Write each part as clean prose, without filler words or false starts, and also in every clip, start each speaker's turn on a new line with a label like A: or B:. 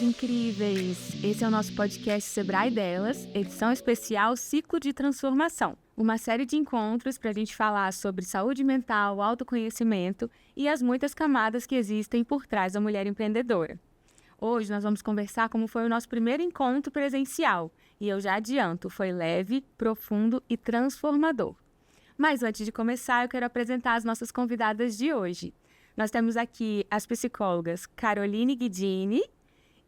A: incríveis! Esse é o nosso podcast Sebrae Delas, edição especial Ciclo de Transformação. Uma série de encontros para a gente falar sobre saúde mental, autoconhecimento e as muitas camadas que existem por trás da mulher empreendedora. Hoje nós vamos conversar como foi o nosso primeiro encontro presencial. E eu já adianto, foi leve, profundo e transformador. Mas antes de começar, eu quero apresentar as nossas convidadas de hoje. Nós temos aqui as psicólogas Caroline Guidini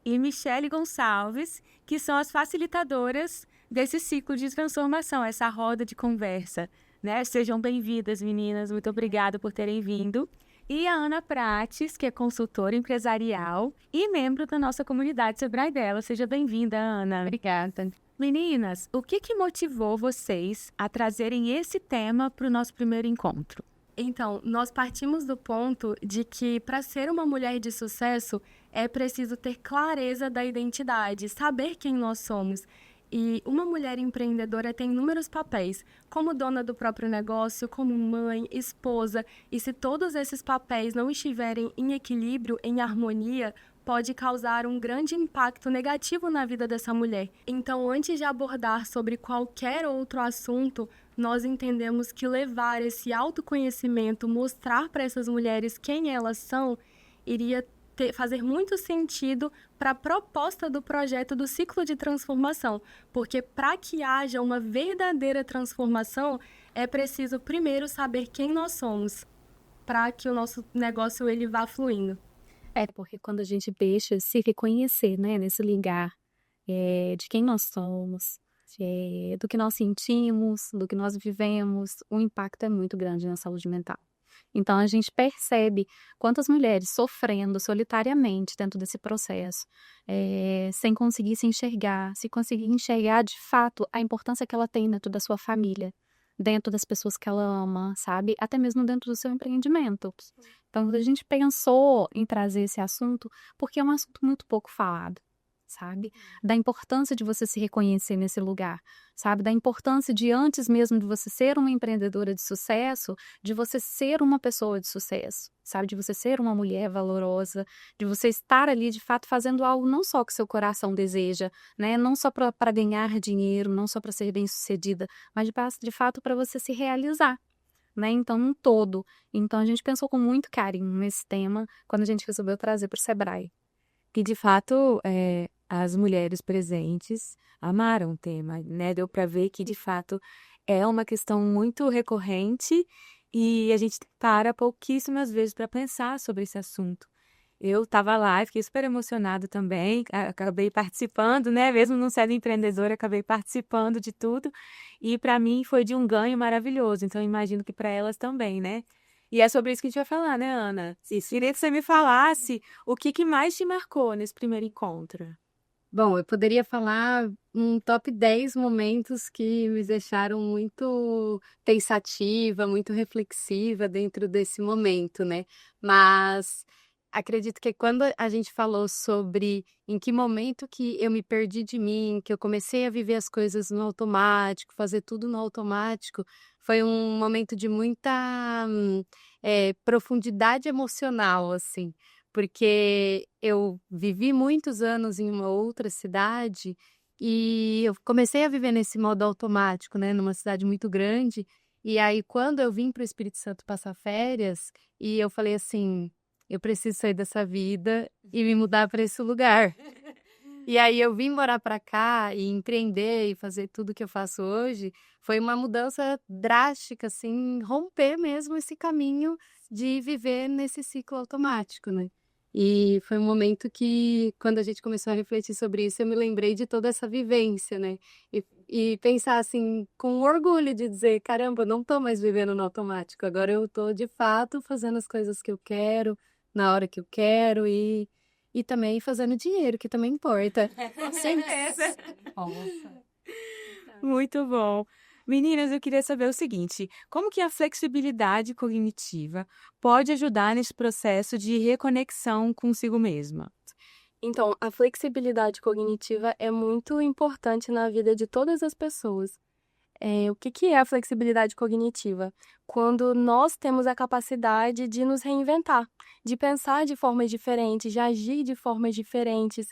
A: e Michele Gonçalves, que são as facilitadoras desse ciclo de transformação, essa roda de conversa, né? Sejam bem-vindas, meninas. Muito obrigada por terem vindo. E a Ana Prates, que é consultora empresarial e membro da nossa comunidade Sebrae Delas. Seja bem-vinda, Ana.
B: Obrigada.
A: Meninas, o que motivou vocês a trazerem esse tema para o nosso primeiro encontro?
B: Então, nós partimos do ponto de que para ser uma mulher de sucesso é preciso ter clareza da identidade, saber quem nós somos. E uma mulher empreendedora tem inúmeros papéis, como dona do próprio negócio, como mãe, esposa. E se todos esses papéis não estiverem em equilíbrio, em harmonia, pode causar um grande impacto negativo na vida dessa mulher. Então, antes de abordar sobre qualquer outro assunto, nós entendemos que levar esse autoconhecimento, mostrar para essas mulheres quem elas são, iria fazer muito sentido para a proposta do projeto do ciclo de transformação, porque para que haja uma verdadeira transformação, é preciso primeiro saber quem nós somos, para que o nosso negócio ele vá fluindo.
C: Porque quando a gente deixa se reconhecer, né, nesse lugar de quem nós somos, do que nós sentimos, do que nós vivemos, o impacto é muito grande na saúde mental. Então, a gente percebe quantas mulheres sofrendo solitariamente dentro desse processo, sem conseguir se conseguir enxergar de fato a importância que ela tem dentro da sua família, dentro das pessoas que ela ama, sabe? Até mesmo dentro do seu empreendimento. Então, a gente pensou em trazer esse assunto porque é um assunto muito pouco falado, sabe? Da importância de você se reconhecer nesse lugar, sabe? Da importância de, antes mesmo de você ser uma empreendedora de sucesso, de você ser uma pessoa de sucesso, sabe? De você ser uma mulher valorosa, de você estar ali, de fato, fazendo algo não só que seu coração deseja, né? Não só para ganhar dinheiro, não só para ser bem-sucedida, mas de fato para você se realizar, né? Então, um todo. Então, a gente pensou com muito carinho nesse tema quando a gente resolveu trazer para o Sebrae.
D: Que, de fato, as mulheres presentes amaram o tema, né? Deu para ver que, de fato, é uma questão muito recorrente e a gente para pouquíssimas vezes para pensar sobre esse assunto. Eu estava lá e fiquei super emocionada também, acabei participando, né? Mesmo não sendo empreendedora, acabei participando de tudo e para mim foi de um ganho maravilhoso, então imagino que para elas também, né? E é sobre isso que a gente vai falar, né, Ana? Queria que você me falasse o que mais te marcou nesse primeiro encontro.
C: Bom, eu poderia falar um top 10 momentos que me deixaram muito pensativa, muito reflexiva dentro desse momento, né? Mas acredito que quando a gente falou sobre em que momento que eu me perdi de mim, que eu comecei a viver as coisas no automático, fazer tudo no automático, foi um momento de muita profundidade emocional, assim. Porque eu vivi muitos anos em uma outra cidade e eu comecei a viver nesse modo automático, né, numa cidade muito grande. E aí, quando eu vim para o Espírito Santo passar férias, e eu falei assim, eu preciso sair dessa vida e me mudar para esse lugar. E aí eu vim morar para cá e empreender e fazer tudo que eu faço hoje, foi uma mudança drástica, assim, romper mesmo esse caminho de viver nesse ciclo automático, né? E foi um momento que, quando a gente começou a refletir sobre isso, eu me lembrei de toda essa vivência, né? E pensar assim, com orgulho de dizer, caramba, eu não tô mais vivendo no automático, agora eu tô de fato fazendo as coisas que eu quero, na hora que eu quero e também fazendo dinheiro, que também importa.
D: Com certeza. Muito bom. Meninas, eu queria saber o seguinte, como que a flexibilidade cognitiva pode ajudar nesse processo de reconexão consigo mesma?
B: Então, a flexibilidade cognitiva é muito importante na vida de todas as pessoas. O que é a flexibilidade cognitiva? Quando nós temos a capacidade de nos reinventar, de pensar de formas diferentes, de agir de formas diferentes.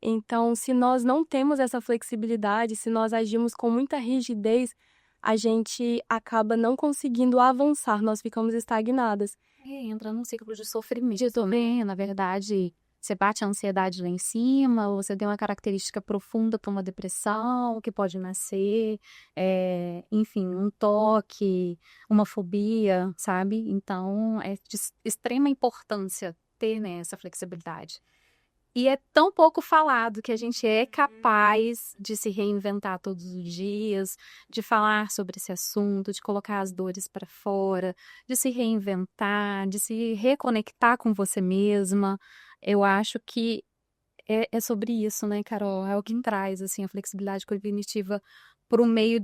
B: Então, se nós não temos essa flexibilidade, se nós agimos com muita rigidez, a gente acaba não conseguindo avançar, nós ficamos estagnadas.
D: Entra num ciclo de sofrimento também, na verdade, você bate a ansiedade lá em cima, ou você tem uma característica profunda para uma depressão que pode nascer, enfim, um toque, uma fobia, sabe? Então, é de extrema importância ter, né, essa flexibilidade. E é tão pouco falado que a gente é capaz de se reinventar todos os dias, de falar sobre esse assunto, de colocar as dores para fora, de se reinventar, de se reconectar com você mesma. Eu acho que é sobre isso, né, Carol? É o que traz assim, a flexibilidade cognitiva para o meio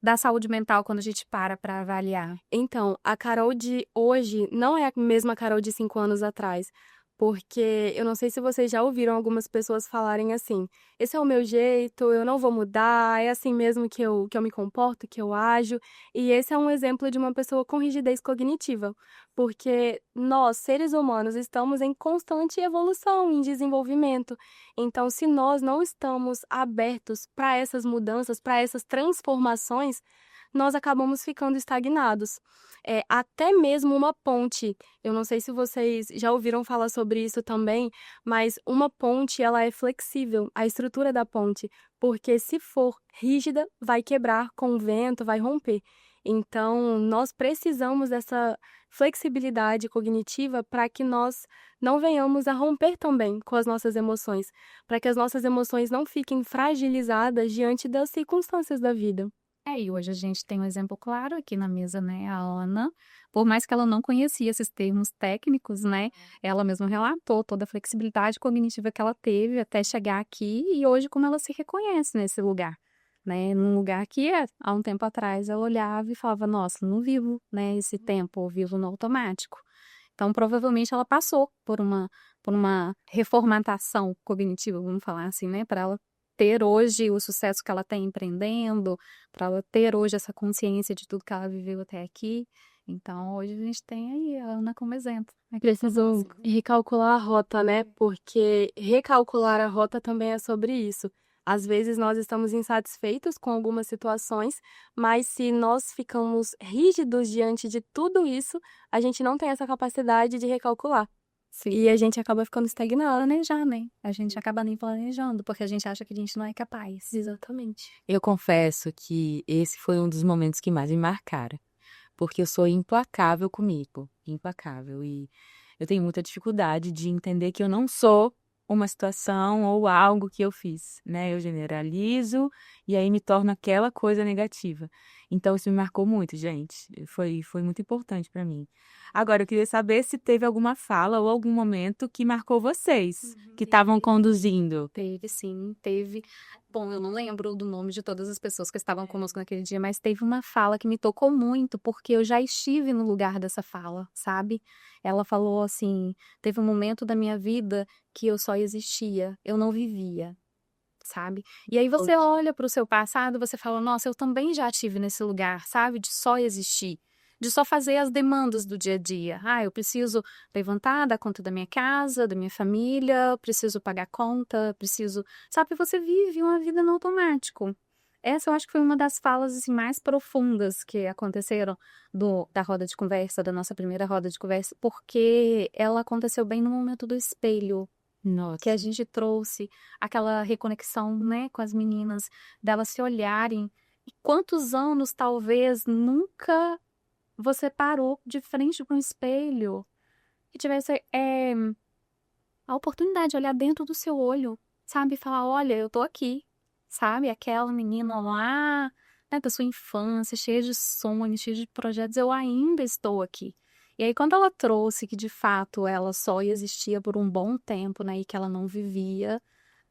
D: da saúde mental quando a gente para avaliar.
B: Então, a Carol de hoje não é a mesma Carol de 5 anos atrás. Porque eu não sei se vocês já ouviram algumas pessoas falarem assim: esse é o meu jeito, eu não vou mudar, é assim mesmo que eu me comporto, que eu ajo. E esse é um exemplo de uma pessoa com rigidez cognitiva. Porque nós, seres humanos, estamos em constante evolução, em desenvolvimento. Então, se nós não estamos abertos para essas mudanças, para essas transformações, nós acabamos ficando estagnados. Até mesmo uma ponte. Eu não sei se vocês já ouviram falar sobre isso também, mas uma ponte, ela é flexível, a estrutura da ponte, porque se for rígida, vai quebrar com o vento, vai romper. Então, nós precisamos dessa flexibilidade cognitiva para que nós não venhamos a romper também com as nossas emoções, para que as nossas emoções não fiquem fragilizadas diante das circunstâncias da vida.
D: E hoje a gente tem um exemplo claro aqui na mesa, né? A Ana, por mais que ela não conhecia esses termos técnicos, né? Ela mesma relatou toda a flexibilidade cognitiva que ela teve até chegar aqui e hoje como ela se reconhece nesse lugar, né? Num lugar que há um tempo atrás ela olhava e falava, nossa, não vivo, né? Esse tempo, eu vivo no automático. Então, provavelmente ela passou por uma reformatação cognitiva, vamos falar assim, né? Para ela ter hoje o sucesso que ela tem empreendendo, para ela ter hoje essa consciência de tudo que ela viveu até aqui. Então, hoje a gente tem aí a Ana como exemplo.
B: Precisou recalcular a rota, né? Porque recalcular a rota também é sobre isso. Às vezes nós estamos insatisfeitos com algumas situações, mas se nós ficamos rígidos diante de tudo isso, a gente não tem essa capacidade de recalcular.
D: Sim.
B: E a gente acaba ficando estagnado.
D: Planejar, né? A gente acaba nem planejando, porque a gente acha que a gente não é capaz.
B: Exatamente.
E: Eu confesso que esse foi um dos momentos que mais me marcaram, porque eu sou implacável comigo, implacável, e eu tenho muita dificuldade de entender que eu não sou uma situação ou algo que eu fiz, né? Eu generalizo e aí me torno aquela coisa negativa. Então, isso me marcou muito, gente. Foi muito importante para mim. Agora, eu queria saber se teve alguma fala ou algum momento que marcou vocês, que estavam conduzindo.
D: Teve, sim, teve. Bom, eu não lembro do nome de todas as pessoas que estavam conosco naquele dia, mas teve uma fala que me tocou muito, porque eu já estive no lugar dessa fala, sabe? Ela falou assim, teve um momento da minha vida que eu só existia, eu não vivia, sabe? E aí você olha para o seu passado, você fala, nossa, eu também já estive nesse lugar, sabe? De só existir, de só fazer as demandas do dia a dia. Eu preciso levantar, dar conta da minha casa, da minha família, preciso pagar conta, preciso... Sabe, você vive uma vida no automático. Essa eu acho que foi uma das falas assim, mais profundas que aconteceram da roda de conversa, da nossa primeira roda de conversa, porque ela aconteceu bem no momento do espelho.
E: Nossa.
D: Que a gente trouxe aquela reconexão, né, com as meninas, delas se olharem. E quantos anos, talvez, nunca você parou de frente para um espelho e tivesse a oportunidade de olhar dentro do seu olho, sabe? E falar, olha, eu tô aqui, sabe? Aquela menina lá, né, da sua infância, cheia de sonhos, cheia de projetos, eu ainda estou aqui. E aí, quando ela trouxe que, de fato, ela só existia por um bom tempo, né, e que ela não vivia,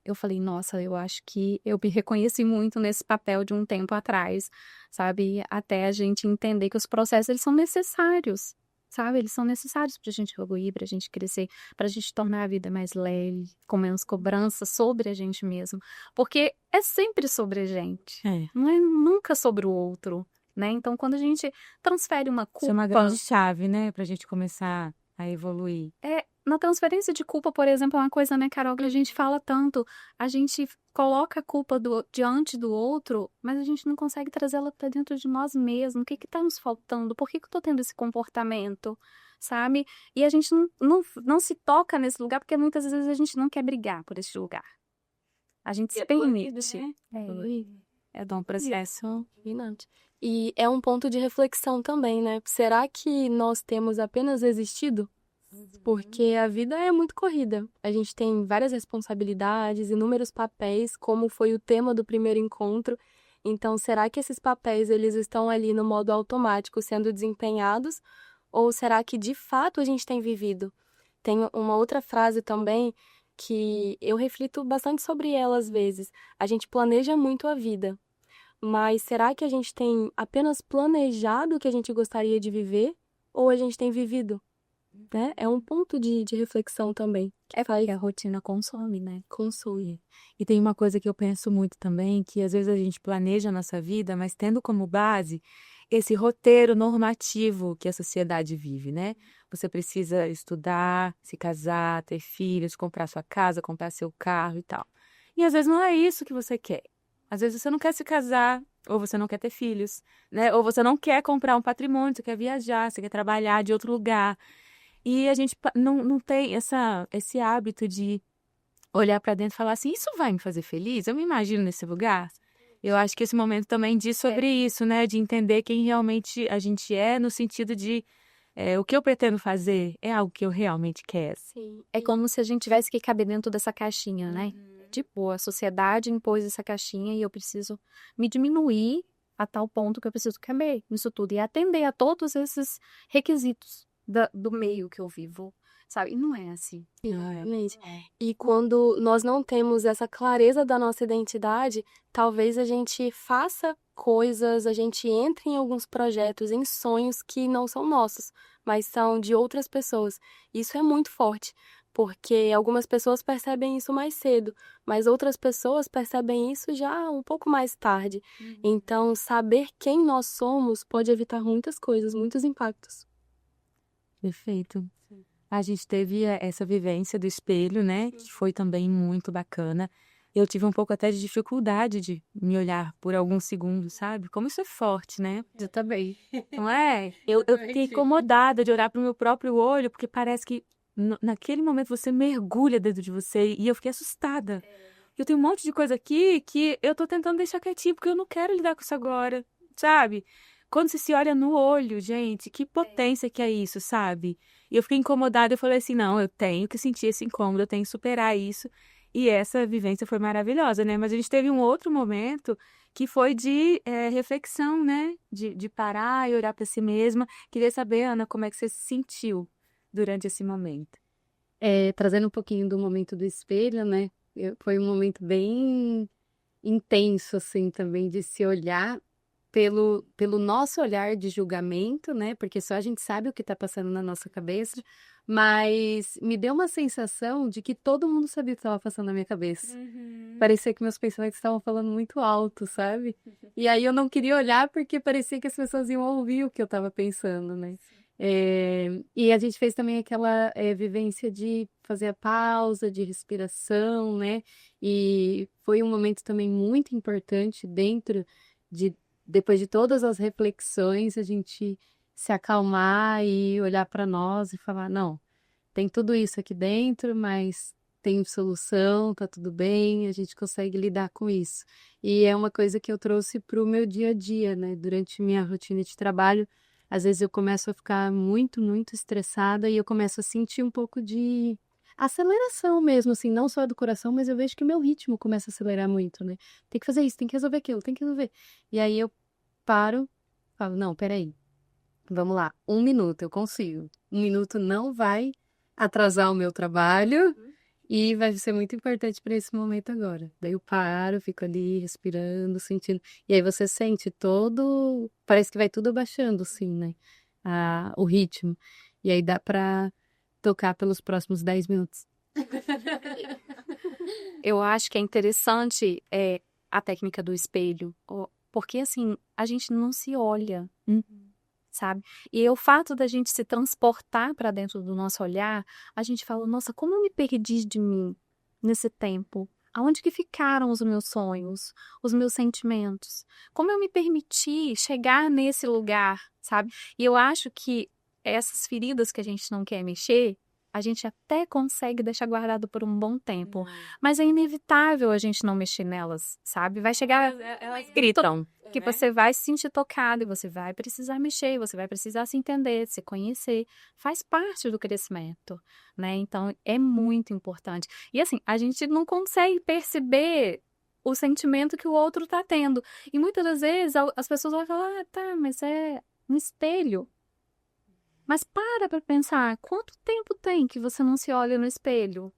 D: eu falei, nossa, eu acho que eu me reconheci muito nesse papel de um tempo atrás, sabe? Até a gente entender que os processos, eles são necessários, sabe? Eles são necessários pra gente evoluir, pra gente crescer, pra gente tornar a vida mais leve, com menos cobrança sobre a gente mesmo. Porque é sempre sobre a gente, não é nunca sobre o outro. Né? Então, quando a gente transfere uma culpa...
E: Isso é uma grande chave, né? Pra gente começar a evoluir.
F: na transferência de culpa, por exemplo, é uma coisa, né, Carol, que a gente fala tanto. A gente coloca a culpa diante do outro, mas a gente não consegue trazê-la para dentro de nós mesmos. O que está nos faltando? Por que eu estou tendo esse comportamento? Sabe? E a gente não se toca nesse lugar, porque muitas vezes a gente não quer brigar por esse lugar. A gente se permite.
E: É um processo.
B: E é um ponto de reflexão também, né? Será que nós temos apenas existido? Porque a vida é muito corrida. A gente tem várias responsabilidades, inúmeros papéis, como foi o tema do primeiro encontro. Então, será que esses papéis eles estão ali no modo automático sendo desempenhados? Ou será que de fato a gente tem vivido? Tem uma outra frase também que eu reflito bastante sobre ela às vezes. A gente planeja muito a vida, mas será que a gente tem apenas planejado o que a gente gostaria de viver? Ou a gente tem vivido? Né? É um ponto de reflexão também.
F: Porque a rotina consome, né?
B: Consome.
E: E tem uma coisa que eu penso muito também, que às vezes a gente planeja a nossa vida, mas tendo como base esse roteiro normativo que a sociedade vive, né? Você precisa estudar, se casar, ter filhos, comprar sua casa, comprar seu carro e tal. E às vezes não é isso que você quer. Às vezes você não quer se casar, ou você não quer ter filhos, né? Ou você não quer comprar um patrimônio, você quer viajar, você quer trabalhar de outro lugar. E a gente não tem esse hábito de olhar para dentro e falar assim, isso vai me fazer feliz? Eu me imagino nesse lugar? Eu acho que esse momento também diz sobre isso, né? De entender quem realmente a gente é, no sentido de o que eu pretendo fazer é algo que eu realmente quero.
B: Sim.
F: É como se a gente tivesse que caber dentro dessa caixinha, né? Tipo, a sociedade impôs essa caixinha e eu preciso me diminuir a tal ponto que eu preciso caber nisso tudo e atender a todos esses requisitos do meio que eu vivo, sabe? E não é assim.
B: Exatamente. E quando nós não temos essa clareza da nossa identidade, talvez a gente faça coisas, a gente entre em alguns projetos, em sonhos que não são nossos, mas são de outras pessoas. Isso é muito forte, porque algumas pessoas percebem isso mais cedo, mas outras pessoas percebem isso já um pouco mais tarde. Então, saber quem nós somos pode evitar muitas coisas, muitos impactos.
E: Perfeito. A gente teve essa vivência do espelho, né? Que foi também muito bacana. Eu tive um pouco até de dificuldade de me olhar por alguns segundos, sabe? Como isso é forte, né?
C: Eu também.
E: Não é? Eu fiquei incomodada de olhar para o meu próprio olho, porque parece que naquele momento você mergulha dentro de você e eu fiquei assustada. Eu tenho um monte de coisa aqui que eu tô tentando deixar quietinho, porque eu não quero lidar com isso agora, sabe? Quando você se olha no olho, gente, que potência que é isso, sabe? E eu fiquei incomodada, eu falei assim, não, eu tenho que sentir esse incômodo, eu tenho que superar isso. E essa vivência foi maravilhosa, né? Mas a gente teve um outro momento que foi de reflexão, né? De parar e olhar para si mesma. Queria saber, Ana, como é que você se sentiu durante esse momento?
C: Trazendo um pouquinho do momento do espelho, né? Foi um momento bem intenso, assim, também, de se olhar pelo nosso olhar de julgamento, né? Porque só a gente sabe o que está passando na nossa cabeça, mas me deu uma sensação de que todo mundo sabia o que estava passando na minha cabeça. Parecia que meus pensamentos estavam falando muito alto, sabe? E aí eu não queria olhar porque parecia que as pessoas iam ouvir o que eu estava pensando, né? E a gente fez também aquela vivência de fazer a pausa, de respiração, né? E foi um momento também muito importante depois de todas as reflexões, a gente se acalmar e olhar para nós e falar, não, tem tudo isso aqui dentro, mas tem solução, tá tudo bem, a gente consegue lidar com isso. E é uma coisa que eu trouxe para o meu dia a dia, né? Durante minha rotina de trabalho, às vezes eu começo a ficar muito, muito estressada e eu começo a sentir um pouco de aceleração mesmo, assim, não só do coração, mas eu vejo que o meu ritmo começa a acelerar muito, né? Tem que fazer isso, tem que resolver aquilo, tem que resolver. E aí eu paro, falo, não, peraí, vamos lá, 1 minuto, eu consigo. 1 minuto não vai atrasar o meu trabalho e vai ser muito importante para esse momento agora. Daí eu paro, fico ali respirando, sentindo. E aí você sente parece que vai tudo abaixando, assim, né? O ritmo. E aí dá para tocar pelos próximos 10 minutos.
F: Eu acho que é interessante a técnica do espelho, porque assim, a gente não se olha, sabe? E o fato da gente se transportar para dentro do nosso olhar, a gente fala, nossa, como eu me perdi de mim nesse tempo? Aonde que ficaram os meus sonhos, os meus sentimentos? Como eu me permiti chegar nesse lugar, sabe? E eu acho que essas feridas que a gente não quer mexer, a gente até consegue deixar guardado por um bom tempo. Mas é inevitável a gente não mexer nelas, sabe? Vai chegar
E: Elas gritam.
F: que você vai se sentir tocado e você vai precisar mexer, você vai precisar se entender, se conhecer. Faz parte do crescimento, né? Então, é muito importante. E assim, a gente não consegue perceber o sentimento que o outro tá tendo. E muitas das vezes as pessoas vão falar, ah, tá, mas é um espelho. Mas para pensar, quanto tempo tem que você não se olha no espelho?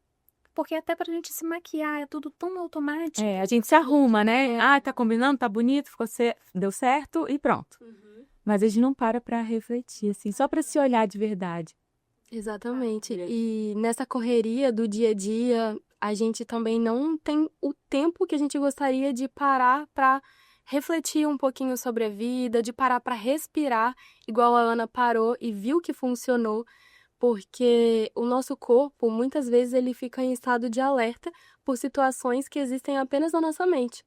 F: Porque até pra gente se maquiar é tudo tão automático.
E: A gente se arruma, né? Ah, tá combinando, tá bonito, deu certo e pronto. Mas a gente não para refletir, assim, só pra se olhar de verdade.
B: Exatamente. E nessa correria do dia a dia, a gente também não tem o tempo que a gente gostaria de parar para refletir um pouquinho sobre a vida, de parar para respirar, igual a Ana parou e viu que funcionou, porque o nosso corpo, muitas vezes, ele fica em estado de alerta por situações que existem apenas na nossa mente.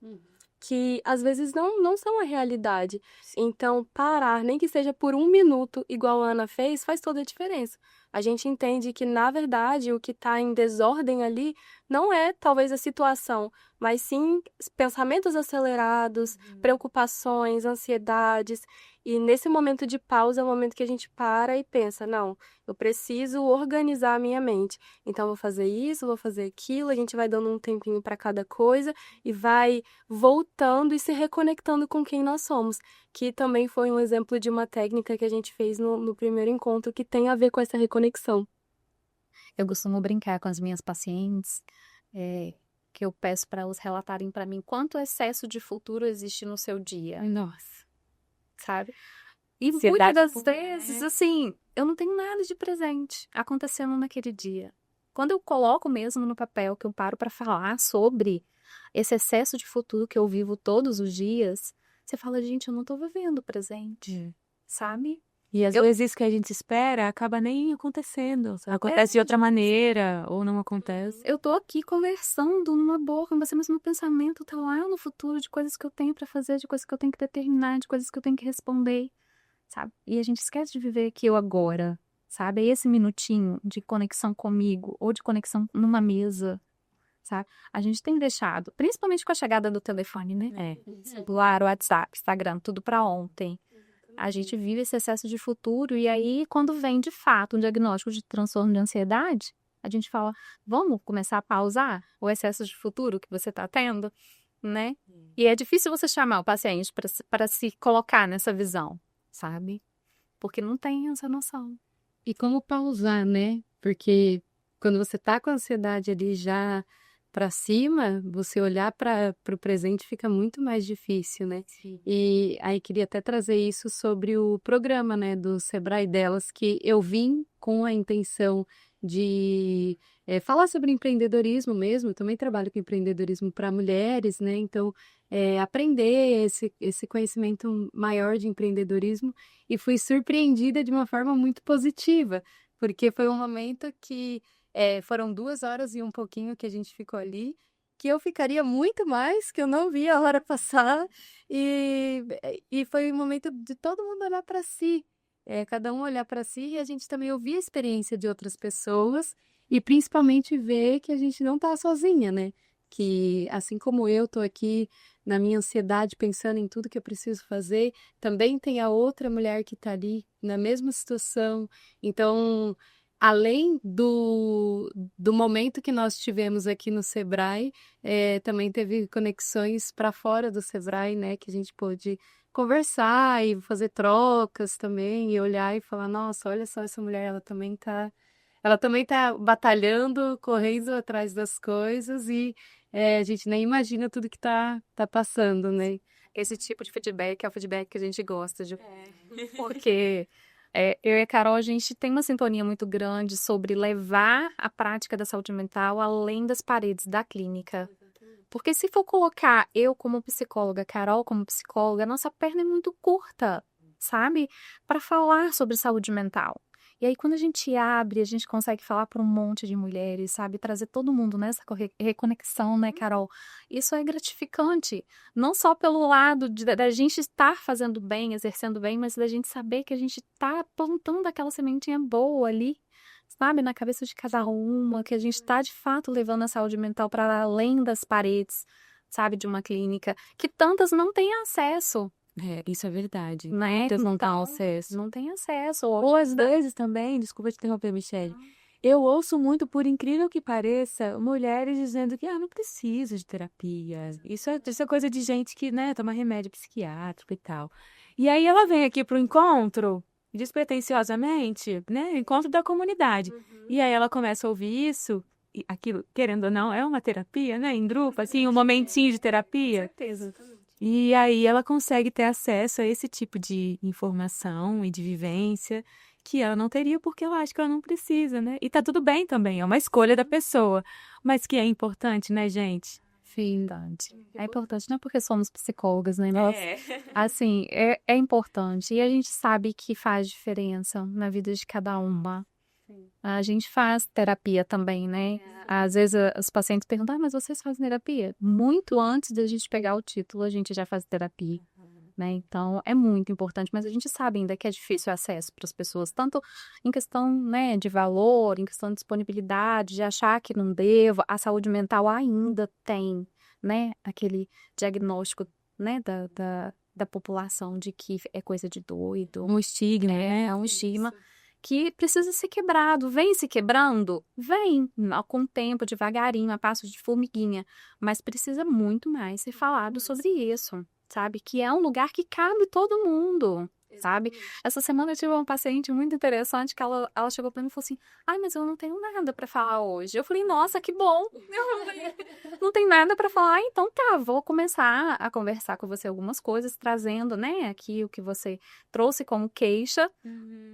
B: Que às vezes não são a realidade. Então, parar, nem que seja por 1 minuto, igual a Ana fez, faz toda a diferença. A gente entende que, na verdade, o que está em desordem ali não é talvez a situação, mas sim pensamentos acelerados, preocupações, ansiedades. E nesse momento de pausa é o momento que a gente para e pensa, não, eu preciso organizar a minha mente. Então, vou fazer isso, vou fazer aquilo, a gente vai dando um tempinho para cada coisa e vai voltando e se reconectando com quem nós somos, que também foi um exemplo de uma técnica que a gente fez no primeiro encontro, que tem a ver com essa reconexão.
F: Eu costumo brincar com as minhas pacientes, que eu peço para elas relatarem para mim quanto excesso de futuro existe no seu dia,
E: Nossa.
F: sabe? E
E: Ansiedade
F: muitas das
E: pura,
F: vezes, assim, eu não tenho nada de presente acontecendo naquele dia. Quando eu coloco mesmo no papel, que eu paro para falar sobre esse excesso de futuro que eu vivo todos os dias, você fala, gente, eu não tô vivendo o presente, sabe?
E: E às vezes isso que a gente espera acaba nem acontecendo. Acontece de outra maneira, ou não acontece.
F: Eu tô aqui conversando numa boa com você, mas meu pensamento tá lá no futuro de coisas que eu tenho pra fazer, de coisas que eu tenho que determinar, de coisas que eu tenho que responder, sabe? E a gente esquece de viver aqui o agora, sabe? É esse minutinho de conexão comigo, ou de conexão numa mesa, sabe? A gente tem deixado, principalmente com a chegada do telefone, né? Celular, WhatsApp, Instagram, tudo pra ontem. A gente vive esse excesso de futuro e aí, quando vem de fato um diagnóstico de transtorno de ansiedade, a gente fala, vamos começar a pausar o excesso de futuro que você está tendo, né? E é difícil você chamar o paciente para se colocar nessa visão, sabe? Porque não tem essa noção.
C: E como pausar, né? Porque quando você tá com a ansiedade ali já para cima, você olhar para o presente fica muito mais difícil, né?
E: Sim.
C: E aí queria até trazer isso sobre o programa, né, do Sebrae Delas, que eu vim com a intenção de falar sobre empreendedorismo mesmo. Eu também trabalho com empreendedorismo para mulheres, né? Então, aprender esse conhecimento maior de empreendedorismo, e fui surpreendida de uma forma muito positiva, porque foi um momento que foram 2 horas e um pouquinho que a gente ficou ali, que eu ficaria muito mais, que eu não vi a hora passar, e foi um momento de todo mundo olhar para si, cada um olhar para si, e a gente também ouvir a experiência de outras pessoas, e principalmente ver que a gente não tá sozinha, né? Que assim como eu tô aqui na minha ansiedade pensando em tudo que eu preciso fazer, também tem a outra mulher que tá ali na mesma situação. Então, além do momento que nós tivemos aqui no Sebrae, também teve conexões para fora do Sebrae, né? Que a gente pôde conversar e fazer trocas também, e olhar e falar, nossa, olha só essa mulher, ela também tá batalhando, correndo atrás das coisas, e a gente nem imagina tudo que tá passando, né?
F: Esse tipo de feedback é o feedback que a gente gosta de... Porque... eu e a Carol, a gente tem uma sintonia muito grande sobre levar a prática da saúde mental além das paredes da clínica. Porque se for colocar eu como psicóloga, Carol como psicóloga, a nossa perna é muito curta. sabe? Para falar sobre saúde mental. E aí, quando a gente abre, a gente consegue falar para um monte de mulheres, sabe? Trazer todo mundo nessa reconexão, né, Carol? Isso é gratificante. Não só pelo lado da gente estar fazendo bem, exercendo bem, mas da gente saber que a gente está plantando aquela sementinha boa ali, sabe? Na cabeça de cada uma, que a gente está, de fato, levando a saúde mental para além das paredes, sabe? De uma clínica, que tantas não têm acesso.
E: Isso é verdade.
F: Né?
E: Muitas não têm
F: Então,
E: acesso.
F: não tem acesso.
E: Ou às vezes também, desculpa te interromper, Michelle, eu ouço muito, por incrível que pareça, mulheres dizendo que não preciso de terapia. Isso é coisa de gente que, né, toma remédio psiquiátrico e tal. E aí ela vem aqui pro encontro, despretensiosamente, né, encontro da comunidade. E aí ela começa a ouvir isso, e aquilo, querendo ou não, é uma terapia, né, em grupo, assim, um momentinho de terapia.
F: Com certeza.
E: E aí ela consegue ter acesso a esse tipo de informação e de vivência que ela não teria porque ela acha que ela não precisa, né? E tá tudo bem também, é uma escolha da pessoa, mas que é importante, né, gente?
F: Verdade. É importante, não é porque somos psicólogas, né? Nós, assim, é importante. E a gente sabe que faz diferença na vida de cada uma. A gente faz terapia também, né? Às vezes os pacientes perguntam, mas vocês fazem terapia? Muito antes da gente pegar o título, a gente já faz terapia, né? Então, é muito importante, mas a gente sabe ainda que é difícil o acesso para as pessoas, tanto em questão, né, de valor, em questão de disponibilidade, de achar que não devo. A saúde mental ainda tem, né, aquele diagnóstico, né, da população de que é coisa de doido.
E: Um estigma, né?
F: É um estigma que precisa ser quebrado. Vem se quebrando? Vem, com o tempo, devagarinho, a passos de formiguinha. Mas precisa muito mais ser falado sobre isso, sabe? Que é um lugar que cabe todo mundo, sabe? Essa semana eu tive uma paciente muito interessante que ela chegou pra mim e falou assim, mas eu não tenho nada pra falar hoje. Eu falei, nossa, que bom! Não tem nada pra falar? Então tá, vou começar a conversar com você algumas coisas, trazendo, né, aqui o que você trouxe como queixa.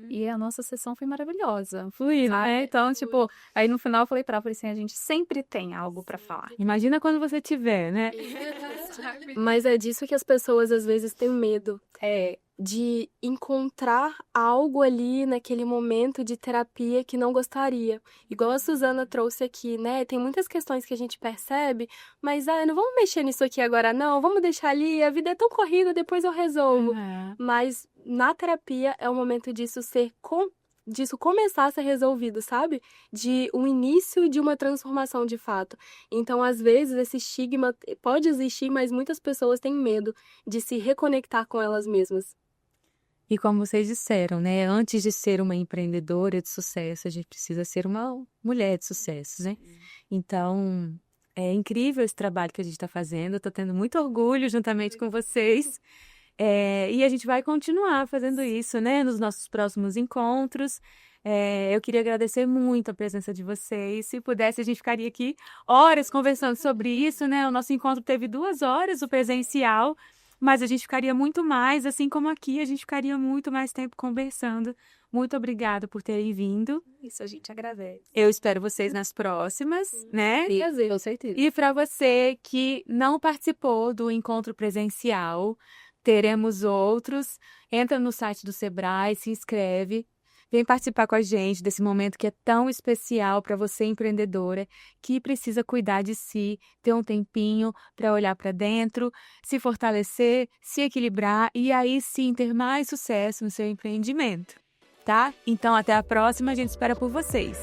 F: E a nossa sessão foi maravilhosa.
E: Fluindo, né?
F: Então, tipo, aí no final eu falei pra ela, assim, a gente sempre tem algo pra falar.
E: Imagina quando você tiver, né?
B: Mas é disso que as pessoas às vezes têm medo. De encontrar algo ali naquele momento de terapia que não gostaria. Igual a Suzana trouxe aqui, né? Tem muitas questões que a gente percebe, mas não vamos mexer nisso aqui agora não, vamos deixar ali, a vida é tão corrida, depois eu resolvo. Mas na terapia é o momento disso disso começar a ser resolvido, sabe? De um início de uma transformação de fato. Então, às vezes, esse estigma pode existir, mas muitas pessoas têm medo de se reconectar com elas mesmas.
E: E como vocês disseram, né? Antes de ser uma empreendedora de sucesso, a gente precisa ser uma mulher de sucesso, né? Então, é incrível esse trabalho que a gente está fazendo. Eu tô tendo muito orgulho juntamente com vocês. E a gente vai continuar fazendo isso, né? Nos nossos próximos encontros. Eu queria agradecer muito a presença de vocês. Se pudesse, a gente ficaria aqui horas conversando sobre isso, né? O nosso encontro teve 2 horas, o presencial. Mas a gente ficaria muito mais, assim como aqui, a gente ficaria muito mais tempo conversando. Muito obrigada por terem vindo.
F: Isso, a gente agradece.
E: Eu espero vocês nas próximas, né?
C: Prazer, com certeza.
E: E para você que não participou do encontro presencial, teremos outros. Entra no site do Sebrae, se inscreve. Vem participar com a gente desse momento que é tão especial para você, empreendedora, que precisa cuidar de si, ter um tempinho para olhar para dentro, se fortalecer, se equilibrar e aí sim ter mais sucesso no seu empreendimento, tá? Então até a próxima, a gente espera por vocês.